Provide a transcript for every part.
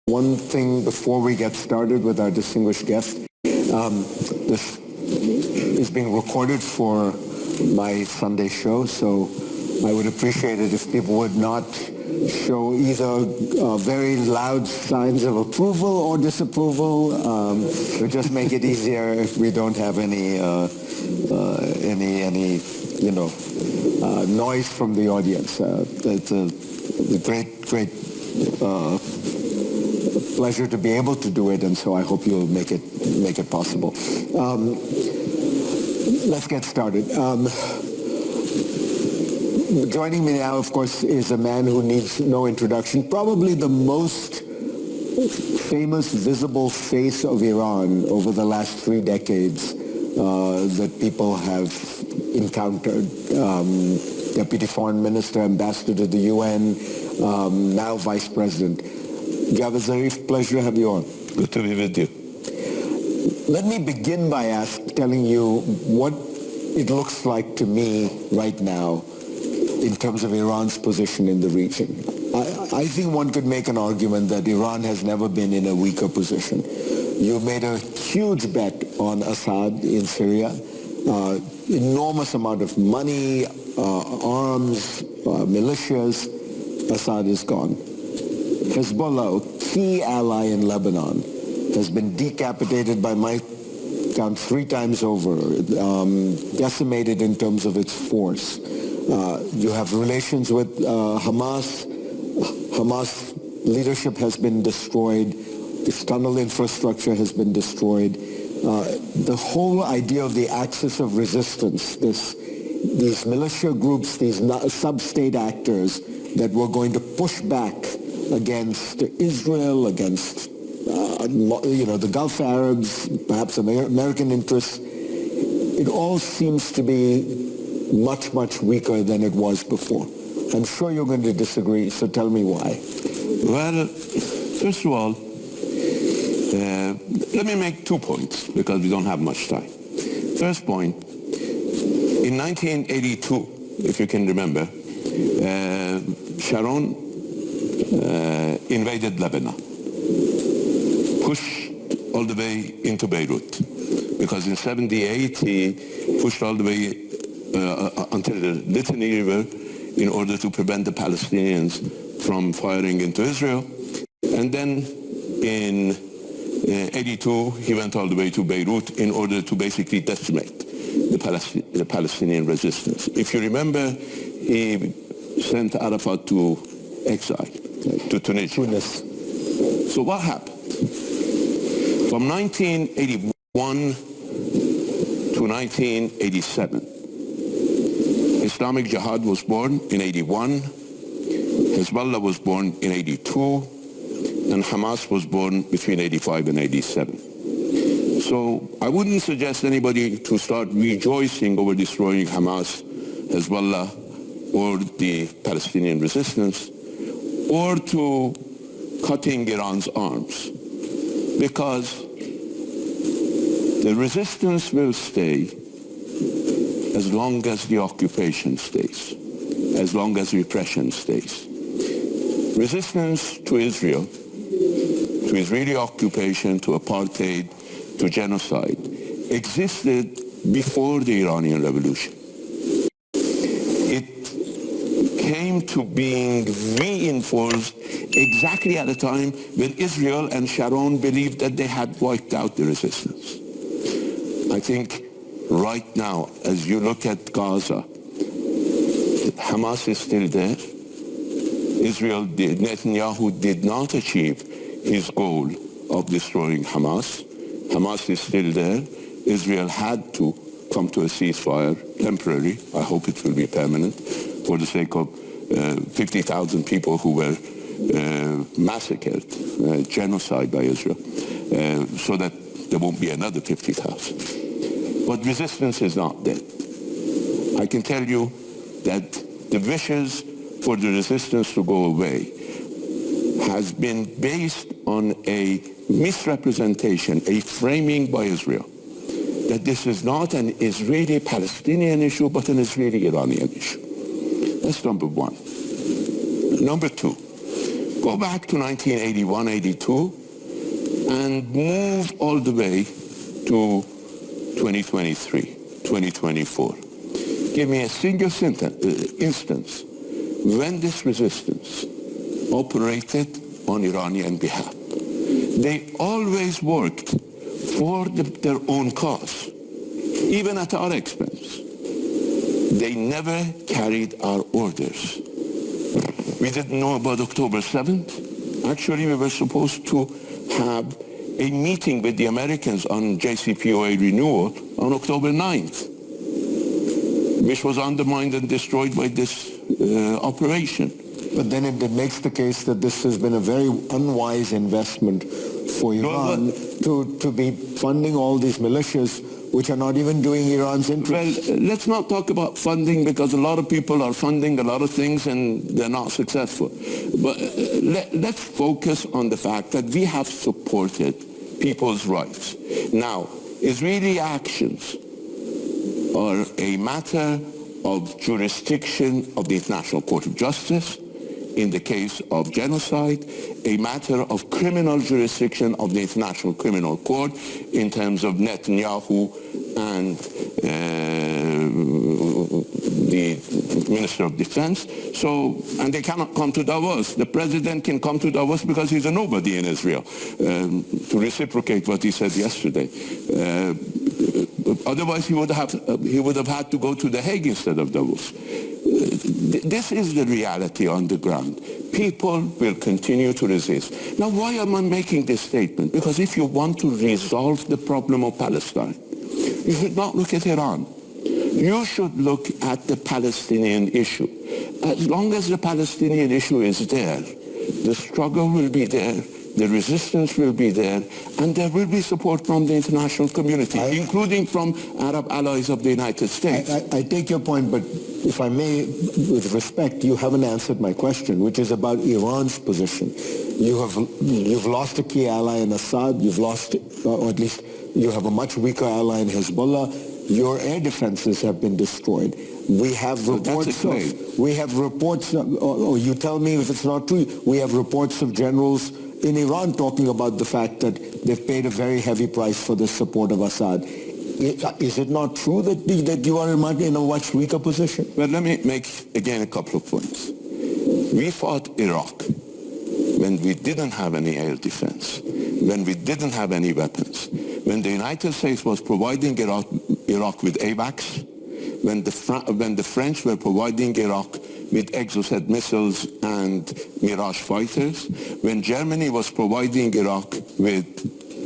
One thing before we get started with our distinguished guest, this is being recorded for my Sunday show, so I would appreciate it if people would not show either very loud signs of approval or disapproval. It would just make it easier if we don't have any noise from the audience. It's a great pleasure to be able to do it, and so I hope you'll make it possible. Let's get started. Joining me now, of course, is a man who needs no introduction, probably the most famous visible face of Iran over the last 3 decades that people have encountered. Deputy Foreign Minister, Ambassador to the UN, now Vice President. Jawad ظریف, pleasure to have you on. Good to be with you. Let me begin by telling you what it looks like to me right now in terms of Iran's position in the region. I think one could make an argument that Iran has never been in a weaker position. You made a huge bet on Assad in Syria, enormous amount of money, arms, militias. Assad is gone. Hezbollah, a key ally in Lebanon, has been decapitated by my count 3 times over, decimated in terms of its force. You have relations with Hamas. Hamas leadership has been destroyed. Its tunnel infrastructure has been destroyed. The whole idea of the axis of resistance, these militia groups, these sub-state actors that were going to push back against Israel, against the Gulf Arabs, perhaps American interests, it all seems to be much weaker than it was before. I'm sure you're going to disagree, so tell me why. Well, first of all, let me make 2 points because we don't have much time. First point, in 1982, if you can remember, Sharon invaded Lebanon, pushed all the way into Beirut, because in 78 he pushed all the way until the Litany River in order to prevent the Palestinians from firing into Israel. And then in 82 he went all the way to Beirut in order to basically decimate the Palestinian resistance. If you remember, he sent Arafat to exile, to Tunisia. So what happened? From 1981 to 1987, Islamic Jihad was born in 81, Hezbollah was born in 82, and Hamas was born between 85 and 87. So I wouldn't suggest anybody to start rejoicing over destroying Hamas, Hezbollah, or the Palestinian resistance, or to cutting Iran's arms, because the resistance will stay as long as the occupation stays, as long as repression stays. Resistance to Israel, to Israeli occupation, to apartheid, to genocide, existed before the Iranian Revolution. It came to being reinforced exactly at a time when Israel and Sharon believed that they had wiped out the resistance. I think right now, as you look at Gaza, Hamas is still there. Netanyahu did not achieve his goal of destroying Hamas. Hamas is still there. Israel had to come to a ceasefire, temporary. I hope it will be permanent, for the sake of 50,000 people who were massacred, genocide by Israel, so that there won't be another 50,000. But resistance is not dead. I can tell you that the wishes for the resistance to go away has been based on a misrepresentation, a framing by Israel, that this is not an Israeli-Palestinian issue, but an Israeli-Iranian issue. That's number one. Number two, Go back to 1981-82 and move all the way to 2023, 2024. Give me a single instance when this resistance operated on Iranian behalf. They always worked for their own cause, even at our expense. They never carried our orders. We didn't know about October 7th. Actually, we were supposed to have a meeting with the Americans on JCPOA renewal on October 9th, which was undermined and destroyed by this operation. But then it makes the case that this has been a very unwise investment for Iran to be funding all these militias which are not even doing Iran's interests. Well, let's not talk about funding because a lot of people are funding a lot of things and they're not successful. But let's focus on the fact that we have supported people's rights. Now, Israeli actions are a matter of jurisdiction of the International Court of Justice, in the case of genocide, a matter of criminal jurisdiction of the International Criminal Court in terms of Netanyahu and the Minister of Defense. So, and they cannot come to Davos. The president can come to Davos because he's a nobody in Israel, to reciprocate what he said yesterday. Otherwise, he would have had to go to The Hague instead of Davos. This is the reality on the ground. People will continue to resist. Now, why am I making this statement? Because if you want to resolve the problem of Palestine, you should not look at Iran. You should look at the Palestinian issue. As long as the Palestinian issue is there, the struggle will be there, the resistance will be there, and there will be support from the international community, including from Arab allies of the United States. I take your point, but if I may, with respect, you haven't answered my question, which is about Iran's position. You've lost a key ally in Assad, you've lost, or at least you have a much weaker ally in Hezbollah. Your air defenses have been destroyed. We have reports or you tell me if it's not true, we have reports of generals in Iran talking about the fact that they've paid a very heavy price for the support of Assad. Is it not true that you are in a much weaker position? Well, let me make, again, a couple of points. We fought Iraq when we didn't have any air defense, when we didn't have any weapons, when the United States was providing Iraq with AWACS, when the French were providing Iraq with Exocet missiles and Mirage fighters, when Germany was providing Iraq with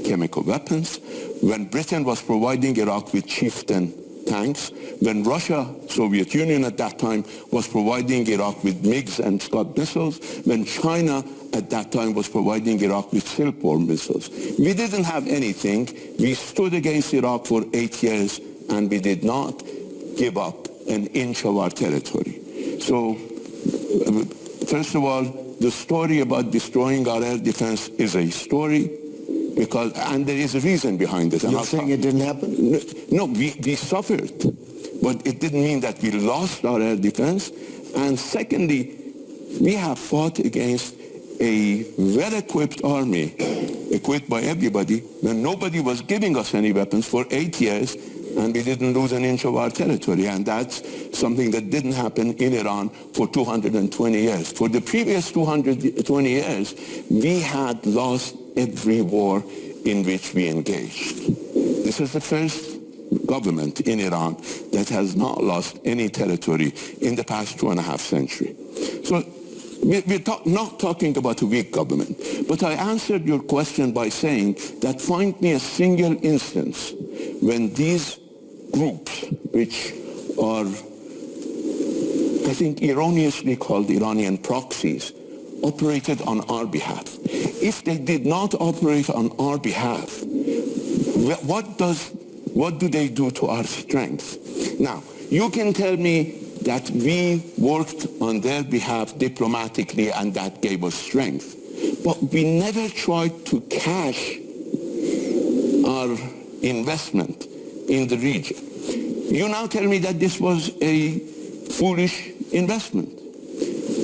chemical weapons, when Britain was providing Iraq with Chieftain tanks, when Russia, Soviet Union at that time, was providing Iraq with MiGs and Scud missiles, when China at that time was providing Iraq with Silkworm missiles. We didn't have anything. We stood against Iraq for 8 years, and we did not give up an inch of our territory. So, first of all, the story about destroying our air defense is a story, and there is a reason behind it. You're saying it didn't happen? No, we suffered, but it didn't mean that we lost our air defense. And secondly, we have fought against a well-equipped army, equipped by everybody, when nobody was giving us any weapons for 8 years, and we didn't lose an inch of our territory. And that's something that didn't happen in Iran for 220 years. For the previous 220 years, we had lost every war in which we engaged. This is the first government in Iran that has not lost any territory in the past 2.5 centuries. So we're not talking about a weak government, but I answered your question by saying that find me a single instance when these groups, which are, I think, erroneously called Iranian proxies, operated on our behalf. If they did not operate on our behalf, what do they do to our strength? Now, you can tell me that we worked on their behalf diplomatically and that gave us strength. But we never tried to cash our investment in the region. You now tell me that this was a foolish investment.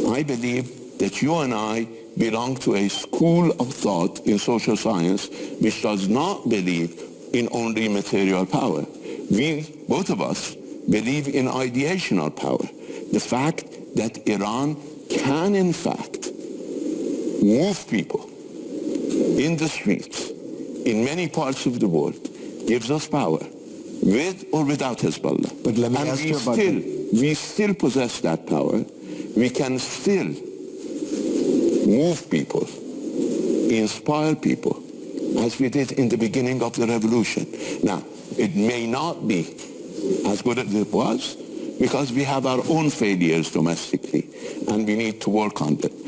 I believe that you and I belong to a school of thought in social science which does not believe in only material power. We, both of us, believe in ideational power. The fact that Iran can, in fact, move people in the streets in many parts of the world gives us power, with or without Hezbollah. But let me and ask you about we still possess that power. We can still move people, inspire people, as we did in the beginning of the revolution. Now, it may not be as good as it was because we have our own failures domestically and we need to work on them.